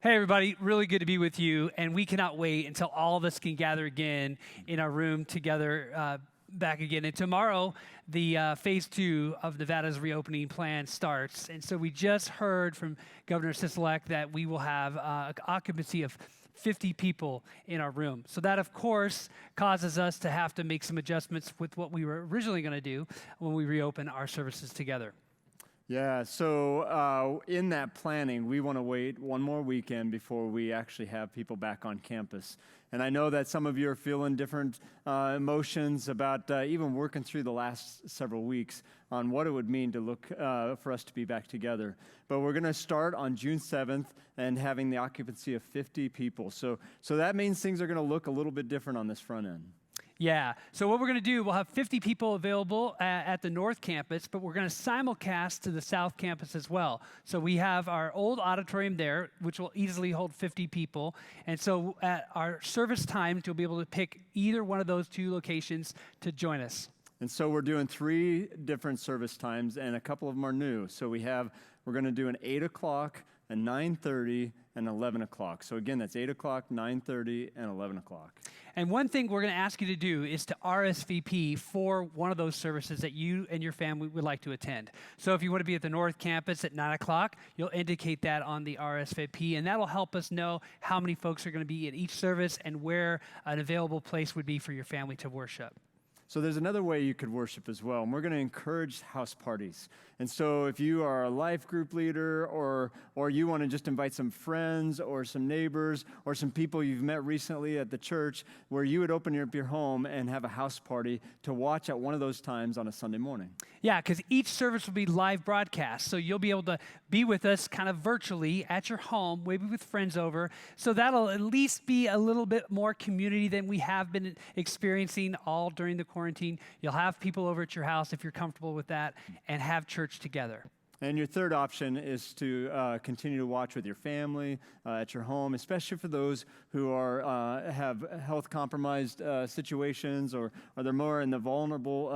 Hey, everybody, really good to be with you, and we cannot wait until all of us can gather again in our room together back again. And tomorrow, the phase 2 of Nevada's reopening plan starts, and so we just heard from Governor Sisolak that we will have occupancy of 50 people in our room. So that, of course, causes us to have to make some adjustments with what we were originally going to do when we reopen our services together. Yeah, so in that planning, we want to wait one more weekend before we actually have people back on campus. And I know that some of you are feeling different emotions about even working through the last several weeks on what it would mean to look for us to be back together. But we're going to start on June 7th and having the occupancy of 50 people. So that means things are going to look a little bit different on this front end. Yeah, so what we're going to do, we'll have 50 people available at the North Campus, but we're going to simulcast to the South Campus as well. So we have our old auditorium there, which will easily hold 50 people. And so at our service times, you'll be able to pick either one of those two locations to join us. And so we're doing 3 different service times, and a couple of them are new. So we're going to do an 8 o'clock, a 9:30, and 11 o'clock. So again, that's 8 o'clock, 9:30, and 11 o'clock. And one thing we're going to ask you to do is to RSVP for one of those services that you and your family would like to attend. So if you want to be at the North Campus at 9 o'clock, you'll indicate that on the RSVP, and that'll help us know how many folks are going to be at each service and where an available place would be for your family to worship. So there's another way you could worship as well, and we're going to encourage house parties. And so if you are a life group leader or you want to just invite some friends or some neighbors or some people you've met recently at the church, where you would open up your home and have a house party to watch at one of those times on a Sunday morning. Yeah, because each service will be live broadcast, so you'll be able to be with us kind of virtually at your home, maybe with friends over. So that'll at least be a little bit more community than we have been experiencing all during the quarantine. You'll have people over at your house if you're comfortable with that, and have church together. And your third option is to continue to watch with your family at your home, especially for those who have health compromised situations or they're more in the vulnerable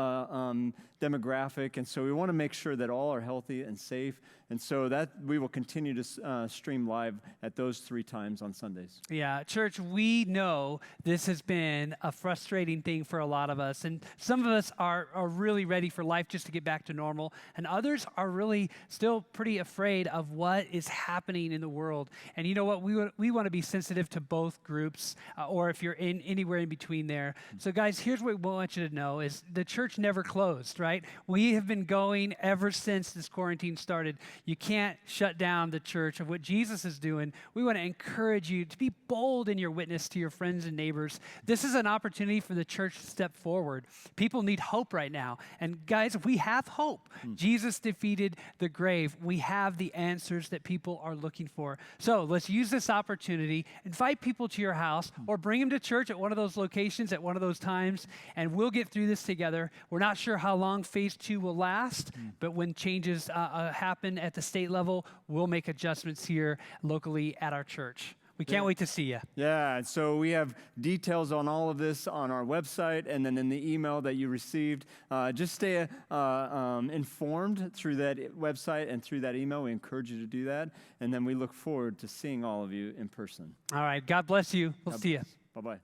demographic. And so we want to make sure that all are healthy and safe. And so that we will continue to stream live at those 3 times on Sundays. Yeah, church, we know this has been a frustrating thing for a lot of us. And some of us are really ready for life just to get back to normal. And others are really still pretty afraid of what is happening in the world. And you know what? We want to be sensitive to both groups, or if you're anywhere in between there. So guys, here's what we want you to know is the church never closed, right? We have been going ever since this quarantine started. You can't shut down the church of what Jesus is doing. We want to encourage you to be bold in your witness to your friends and neighbors. This is an opportunity for the church to step forward. People need hope right now. And guys, we have hope. Jesus defeated the grave. We have the answers that people are looking for. So let's use this opportunity, invite people to your house, or bring them to church at one of those locations at one of those times, and we'll get through this together. We're not sure how long phase 2 will last, but when changes happen at the state level, we'll make adjustments here locally at our church. We can't wait to see you. Yeah, and so we have details on all of this on our website and then in the email that you received. Just stay informed through that website and through that email. We encourage you to do that, and then we look forward to seeing all of you in person. All right, God bless you. We'll see you. Bye-bye.